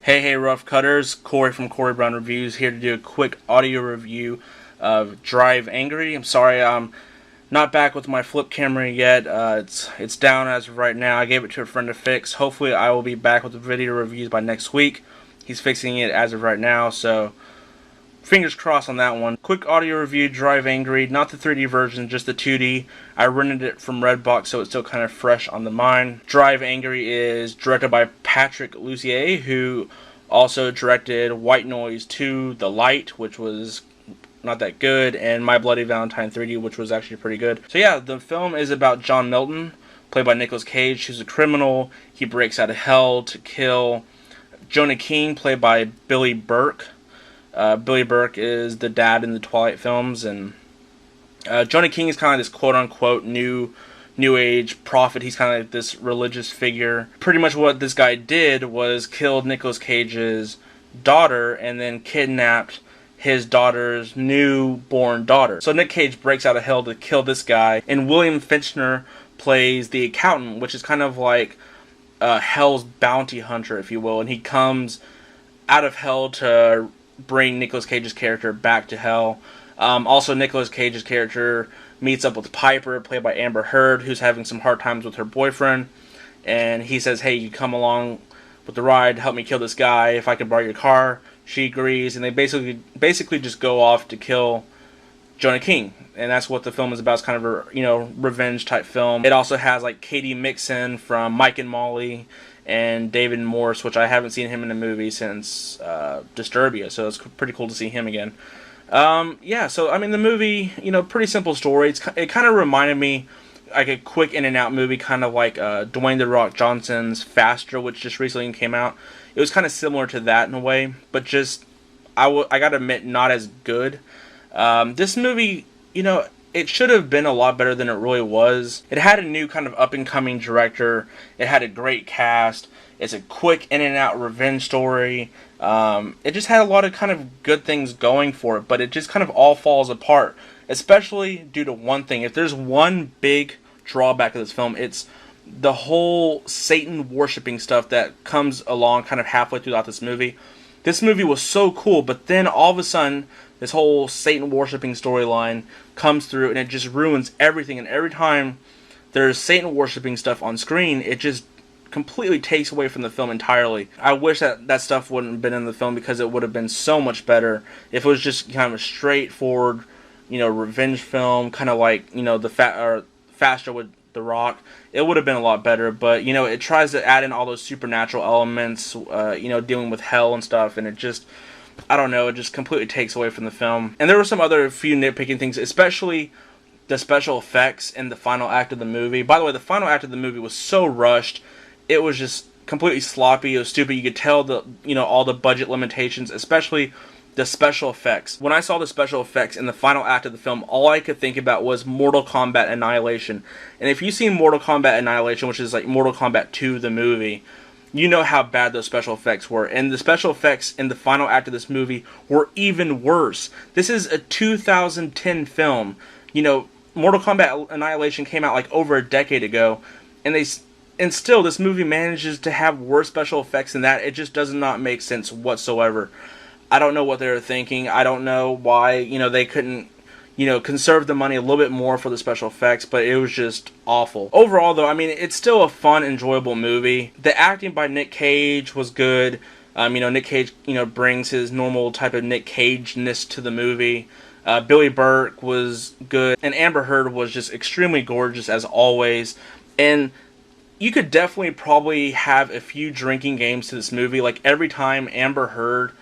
Hey, Rough Cutters, Corey from CoreyBrownReviews here to do a quick audio review of Drive Angry. I'm sorry I'm not back with my flip camera yet. It's down as of right now. I gave it to a friend to fix. Hopefully I will be back with the video reviews by next week. He's fixing it as of right now, so fingers crossed on that one. Quick audio review, Drive Angry, not the 3D version, just the 2D. I rented it from Redbox, so it's still kind of fresh on the mind. Drive Angry is directed by Patrick Lussier, who also directed White Noise 2, The Light, which was not that good, and My Bloody Valentine 3D, which was actually pretty good. So yeah, the film is about John Milton, played by Nicolas Cage, who's a criminal. He breaks out of hell to kill Jonah King, played by Billy Burke. Billy Burke is the dad in the Twilight films, and Jonah King is kind of this quote-unquote new age prophet. He's kind of like this religious figure. Pretty much what this guy did was killed Nicolas Cage's daughter and then kidnapped his daughter's newborn daughter. So Nick Cage breaks out of hell to kill this guy, and William Fichtner plays the accountant, which is kind of like hell's bounty hunter, if you will, and he comes out of hell to bring Nicolas Cage's character back to hell. Also, Nicolas Cage's character meets up with Piper, played by Amber Heard, who's having some hard times with her boyfriend, and he says, hey, you come along with the ride, help me kill this guy, if I can borrow your car. She agrees, and they basically just go off to kill Jonah King, and that's what the film is about. It's kind of a revenge type film. It also has like Katie Mixon from Mike and Molly, and David Morse, which I haven't seen him in a movie since Disturbia, so it's pretty cool to see him again. Yeah, so I mean the movie, pretty simple story. It kind of reminded me like a quick in and out movie, kind of like Dwayne "The Rock" Johnson's Faster, which just recently came out. It was kind of similar to that in a way, but just I gotta admit, not as good. This movie, it should have been a lot better than it really was. It had a new kind of up-and-coming director. It had a great cast. It's a quick in-and-out revenge story. It just had a lot of kind of good things going for it, but it just kind of all falls apart, especially due to one thing. If there's one big drawback of this film, it's the whole Satan-worshipping stuff that comes along kind of halfway throughout this movie. This movie was so cool, but then all of a sudden, this whole Satan-worshipping storyline comes through, and it just ruins everything. And every time there's Satan-worshipping stuff on screen, it just completely takes away from the film entirely. I wish that stuff wouldn't have been in the film, because it would have been so much better if it was just kind of a straightforward, revenge film, kind of like, the Faster with The Rock. It would have been a lot better, but, it tries to add in all those supernatural elements, dealing with hell and stuff, and it just, I don't know, it just completely takes away from the film. And there were some other few nitpicking things, especially the special effects in the final act of the movie. By the way, the final act of the movie was so rushed. It was just completely sloppy. It was stupid. You could tell all the budget limitations, especially the special effects. When I saw the special effects in the final act of the film, all I could think about was Mortal Kombat Annihilation. And if you've seen Mortal Kombat Annihilation, which is like Mortal Kombat 2, the movie, you know how bad those special effects were. And the special effects in the final act of this movie were even worse. This is a 2010 film. Mortal Kombat Annihilation came out like over a decade ago, and still this movie manages to have worse special effects than that. It just does not make sense whatsoever. I don't know what they were thinking. I don't know why, they couldn't, conserve the money a little bit more for the special effects, but it was just awful. Overall, though, I mean, it's still a fun, enjoyable movie. The acting by Nick Cage was good. Nick Cage, brings his normal type of Nick Cage-ness to the movie. Billy Burke was good, and Amber Heard was just extremely gorgeous, as always. And you could definitely probably have a few drinking games to this movie. Like, every time Amber Heard,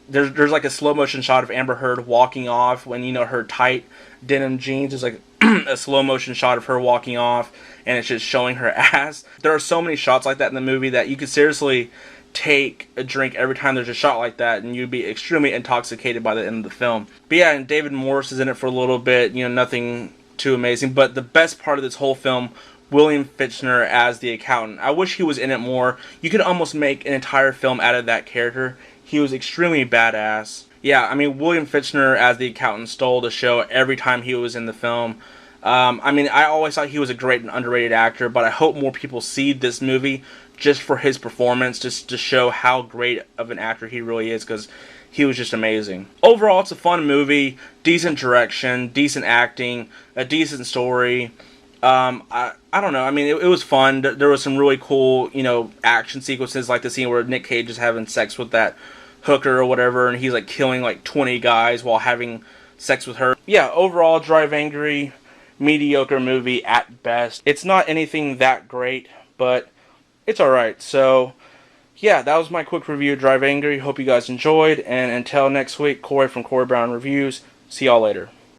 there's like a slow motion shot of Amber Heard walking off when, her tight denim jeans. There's like a slow motion shot of her walking off, and it's just showing her ass. There are so many shots like that in the movie that you could seriously take a drink every time there's a shot like that, and you'd be extremely intoxicated by the end of the film. But yeah, and David Morse is in it for a little bit, nothing too amazing. But the best part of this whole film, William Fichtner as the accountant. I wish he was in it more. You could almost make an entire film out of that character. He was extremely badass. Yeah, I mean, William Fichtner as the accountant stole the show every time he was in the film. I mean, I always thought he was a great and underrated actor, but I hope more people see this movie just for his performance, just to show how great of an actor he really is, because he was just amazing. Overall, it's a fun movie, decent direction, decent acting, a decent story. I don't know. I mean, it was fun. There was some really cool, action sequences, like the scene where Nick Cage is having sex with that hooker or whatever, and he's like killing like 20 guys while having sex with her. Yeah, overall, Drive Angry, mediocre movie at best. It's not anything that great, but it's alright. So, yeah, that was my quick review of Drive Angry. Hope you guys enjoyed, and until next week, Corey from Corey Brown Reviews. See y'all later.